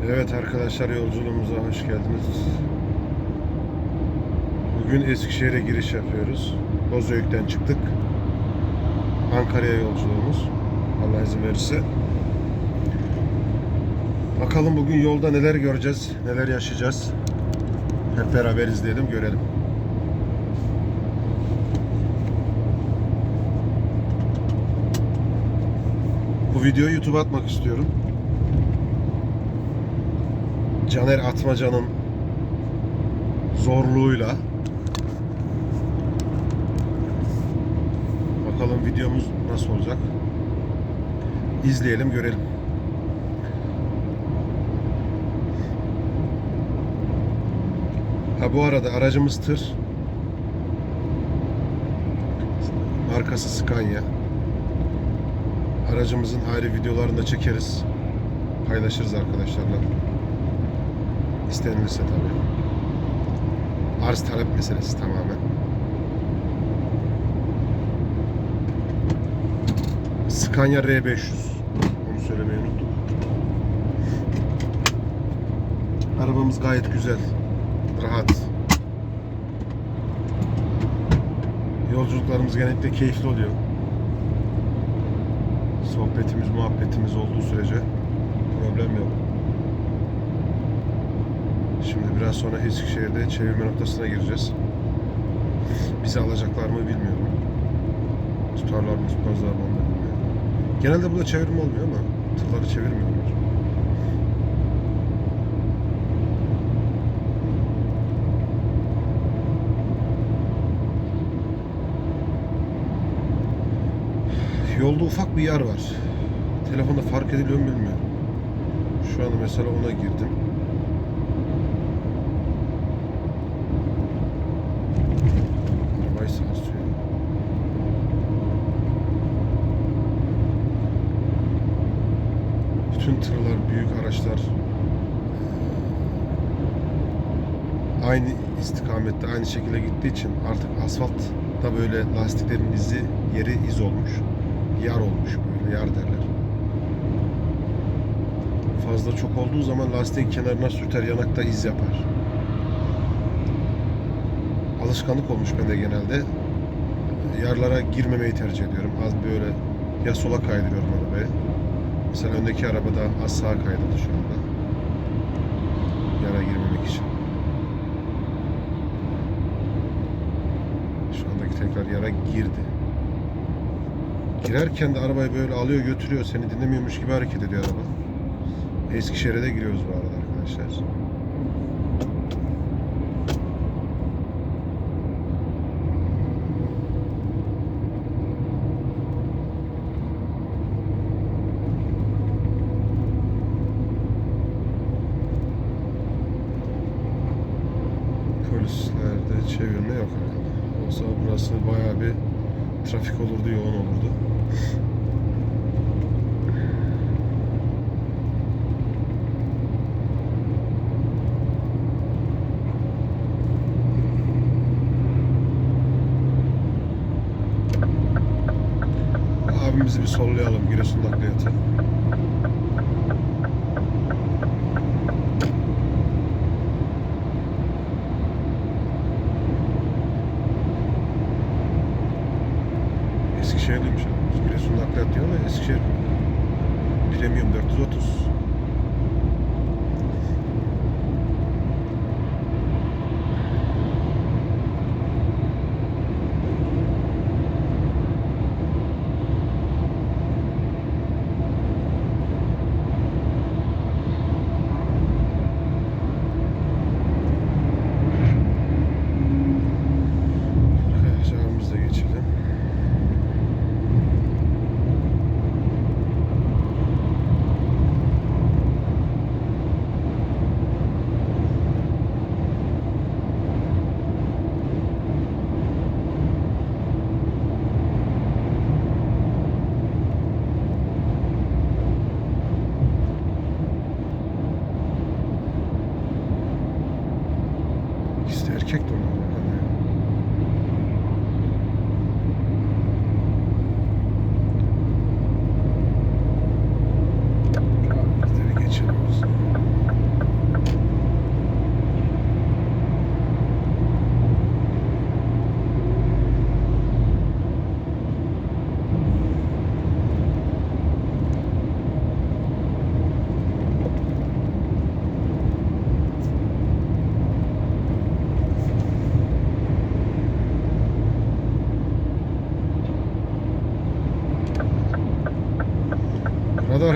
Evet arkadaşlar, yolculuğumuza hoş geldiniz. Bugün Eskişehir'e giriş yapıyoruz. Bozüyük'ten çıktık. Ankara'ya yolculuğumuz. Allah izin verirse. Bakalım bugün yolda neler göreceğiz, neler yaşayacağız. Hep beraber izleyelim, görelim. Bu videoyu YouTube'a atmak istiyorum. Caner Atmaca'nın zorluğuyla. Bakalım videomuz nasıl olacak. İzleyelim, görelim. Ha, bu arada aracımız tır. Markası Scania. Aracımızın ayrı videolarını da çekeriz. Paylaşırız arkadaşlarla. İstenilirse tabii. Arz talep meselesi tamamen. Scania R500. Onu söylemeyi unuttum. Arabamız gayet güzel. Rahat. Yolculuklarımız genellikle keyifli oluyor. Sohbetimiz, muhabbetimiz olduğu sürece problem yok. Şimdi biraz sonra Eskişehir'de çevirme noktasına gireceğiz. Bizi alacaklar mı bilmiyorum. Tutarlar mı tutmazlar mı onu bilmiyorum. Genelde burada çevirme olmuyor ama tırları çevirmiyorlar. Yolda ufak bir yer var. Telefonda fark ediliyor mu bilmiyorum. Şu anda mesela ona girdim. Arabayı sarsıyor. Bütün tırlar, büyük araçlar aynı istikamette, aynı şekilde gittiği için artık asfaltta böyle lastiklerin yeri iz olmuş. Yar olmuş, böyle yar derler. Fazla çok olduğu zaman lastiğin kenarına sürter, yanakta iz yapar. Alışkanlık olmuş bende genelde. Yarlara girmemeyi tercih ediyorum. Az böyle ya sola kaydırıyorum arabayı. Mesela öndeki arabada az sağa kaydırdı şu anda. Yara girmemek için. Şu andaki tekrar yara girdi. Girerken de arabayı böyle alıyor götürüyor. Seni dinlemiyormuş gibi hareket ediyor araba. Eskişehir'e de giriyoruz bu arada arkadaşlar. Polislerde çevirme yok herhalde. Olsa burası bayağı bir trafik olurdu, yoğun olurdu. Abimizi bir sollayalım, Giresun nakliyatı. Eskişehir'liymiş abi. Giresun nakliyat diyor ama Eskişehir Premium 430. Camımızı da geçelim.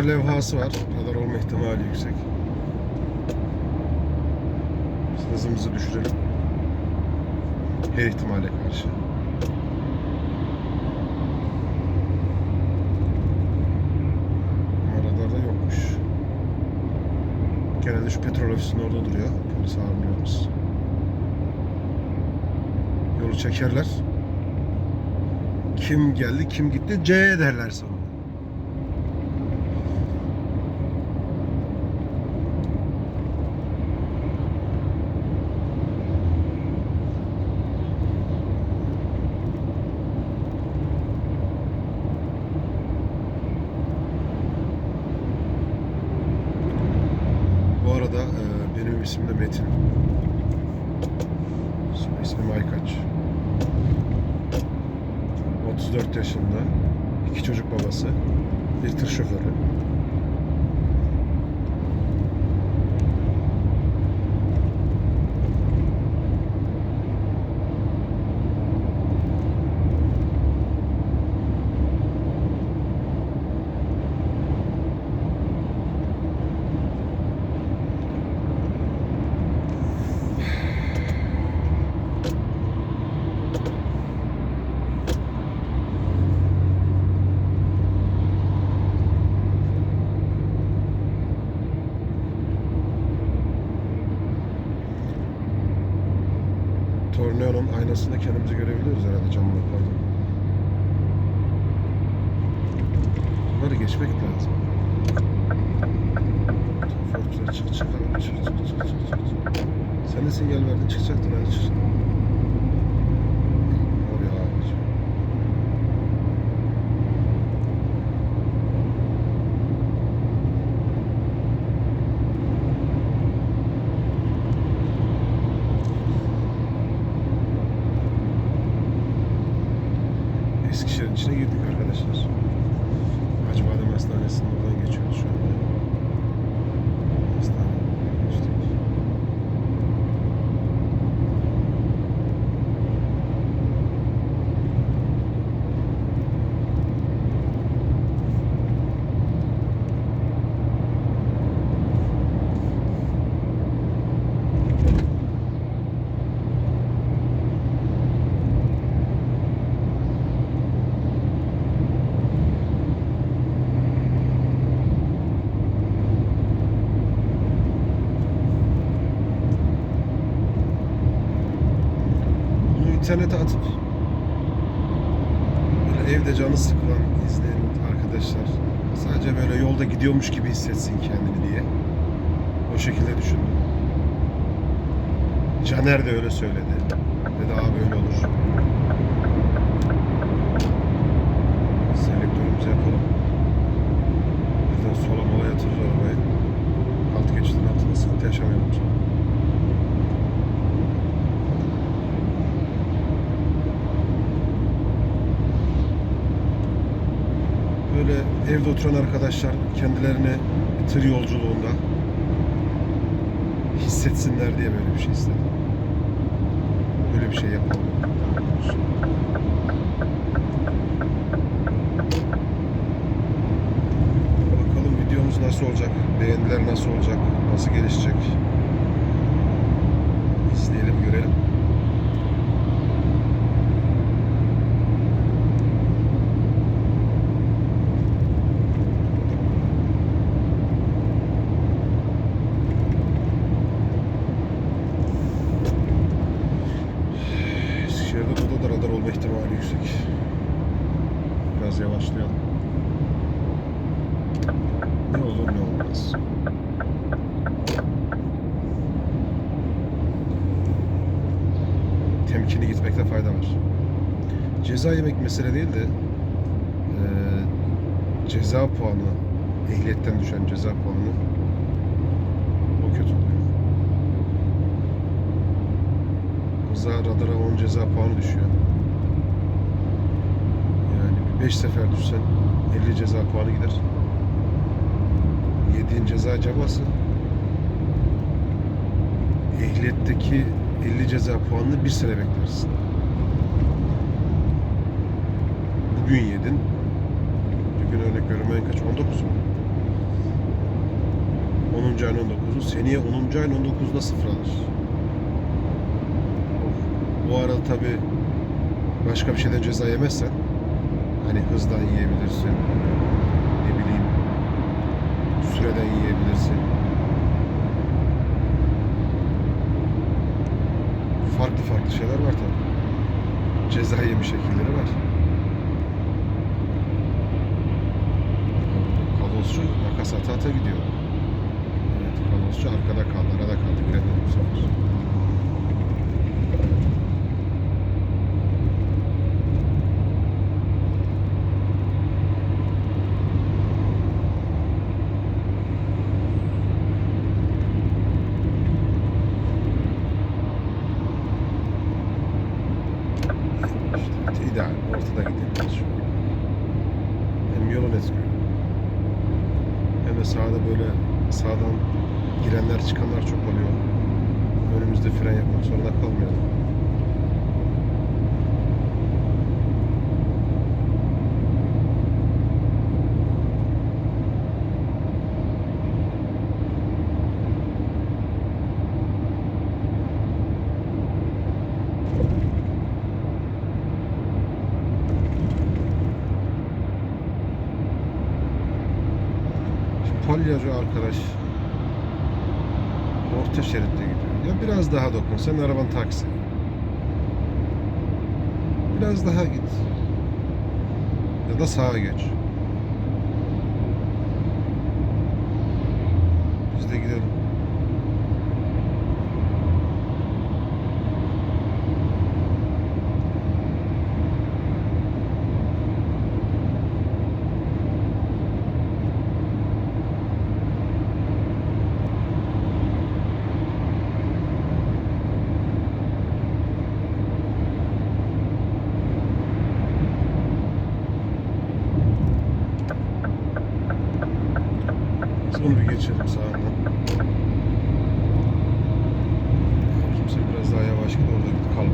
radar levhası var. Radar olma ihtimali yüksek. Biz hızımızı düşürelim. Her ihtimale karşı. Ama radarda yokmuş. Genelde şu petrol ofisinin orada duruyor. Polis ağırlıyoruz. Yolu çekerler. Kim geldi, kim gitti? C derler sonra. Bu arada benim ismim de Metin. İsmim Aykaç. 34 yaşında. 2 çocuk babası. Bir tır şoförü. Torneo'nun aynasında kendimizi görebiliyoruz herhalde camlıklardan. Bunları geçmek lazım. Fortuna çık. Sen de sinyal verdin, çıkacaktın hadi çık. Oraya abicim. Eskişehir'in içine girdik arkadaşlar. Hacıbadem Hastanesi'nin oradan geçiyoruz şu anda. Hastaneden geçtik. İnternete atıp böyle evde canı sıkılan izleyen arkadaşlar sadece böyle yolda gidiyormuş gibi hissetsin kendini diye o şekilde düşündüm. Caner de öyle söyledi. Dedi abi öyle olur. Selektörümüzü yapalım. Birden sola mola yatırır arabayı. Alt geçidin altında sıkıntı yaşamayalım sonra. Böyle evde oturan arkadaşlar kendilerini tır yolculuğunda hissetsinler diye böyle bir şey istedim. Böyle bir şey yapalım. Bakalım videomuz nasıl olacak, beğeniler nasıl olacak, nasıl gelişecek. İzleyelim, görelim. Burada da radar olma ihtimali yüksek. Biraz yavaşlayalım. Ne olur ne olmaz. Temkinli gitmekte fayda var. Ceza yemek mesele değil de ceza puanı, ehliyetten düşen ceza puanı o kötü oluyor. Radara 10 ceza puanı düşüyor. Yani 5 sefer düşsen 50 ceza puanı gider. Yediğin ceza cabası. Ehliyetteki 50 ceza puanını bir sene beklersin. Bugün yedin. Bugün örnek veriyorum en kaç? 19 mu? 9. ayın 19'u. Seneye 10. ayın 19'da sıfır alır. Bu arada tabi başka bir şeyden ceza yemezsen, hani hızdan yiyebilirsin, ne bileyim süreden yiyebilirsin. Farklı şeyler var tabi. Ceza yeme şekilleri var. Kalosçu makas ata gidiyor. Evet, kalosçu arkada kaldı, arada kaldı. Giremedi bu sefer. İşte ideal, ortada gidiyoruz şu an. Hem yolun etkiliyor. Hem de sağda böyle sağdan girenler çıkanlar çok oluyor. Önümüzde fren yapmak zorunda kalmayalım. Palyacı arkadaş orta şeritte gidiyor. Ya biraz daha dokun. Senin araban taksi. Biraz daha git. Ya da sağa geç. Biz de gidelim. Bunu bir geçelim sağından. Kimse biraz daha yavaş git, orada git kalma.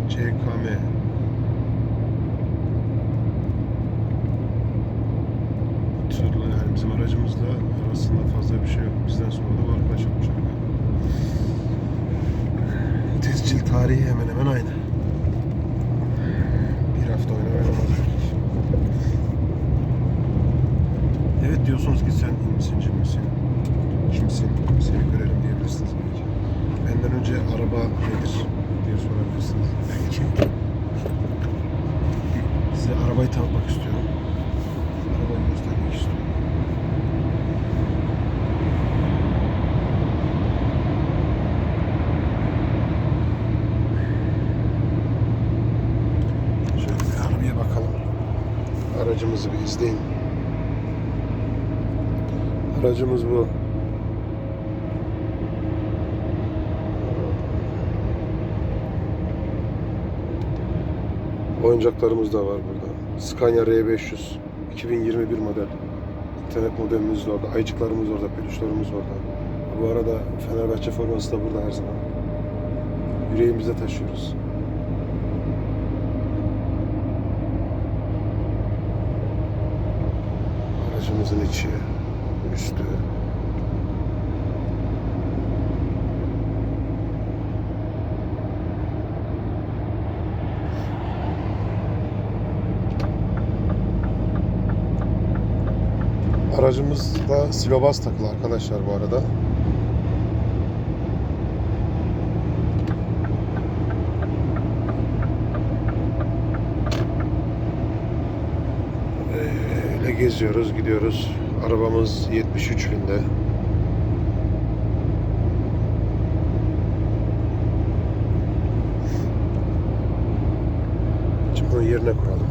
CKM. Tırla, yani bizim aracımızla arasında fazla bir şey yok. Bizden sonra da var kaçırmış. Tescil tarihi hemen hemen aynı. Bir hafta oynamaz. Evet diyorsunuz ki sen iyi misin, cin misin? Kimsin? Seni görelim diyebilirsiniz belki. Benden önce araba nedir diye sorabilirsiniz belki. Size arabayı tanıtmak istiyorum. Arabayı göstermek istiyorum. Şöyle bir arabaya bakalım. Aracımızı bir izleyin. Aracımız bu. Oyuncaklarımız da var burada. Scania R500 2021 model. İnternet modemimiz de orada. Ayıcıklarımız orada. Peluşlarımız orada. Bu arada Fenerbahçe forması da burada her zaman. yüreğimize taşıyoruz. Aracımızın içi, üstü. Aracımızda silobas takılı arkadaşlar bu arada. Öyle geziyoruz, gidiyoruz. Arabamız 73 binde. Şimdi onu yerine koyalım.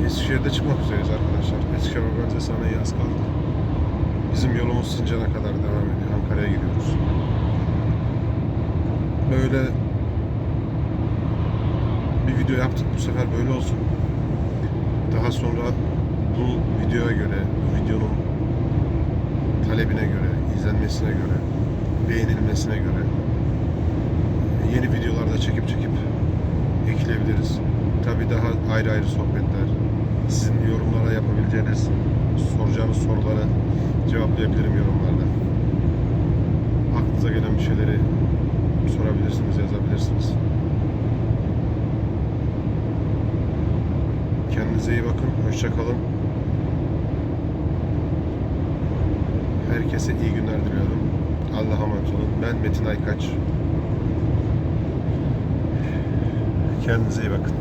Eskişehir'de çıkmak üzereyiz arkadaşlar. Eskişehir Organize Sanayi az kaldı. Bizim yolumuz Sincan'a kadar devam ediyor. Ankara'ya gidiyoruz. Böyle bir video yaptık, bu sefer böyle olsun. Daha sonra bu videoya göre, bu videonun talebine göre, izlenmesine göre, beğenilmesine göre yeni videolarda çekip ekleyebiliriz. Tabii daha ayrı ayrı sohbetler, sizin yorumlara yapabileceğiniz, soracağınız sorulara cevaplayabilirim yorumlarda. Aklınıza gelen bir şeyleri sorabilirsiniz, yazabilirsiniz. Kendinize iyi bakın, hoşça kalın. Herkese iyi günler diliyorum. Allah'a emanet olun. Ben Metin Aykaç. Kendinize iyi bakın.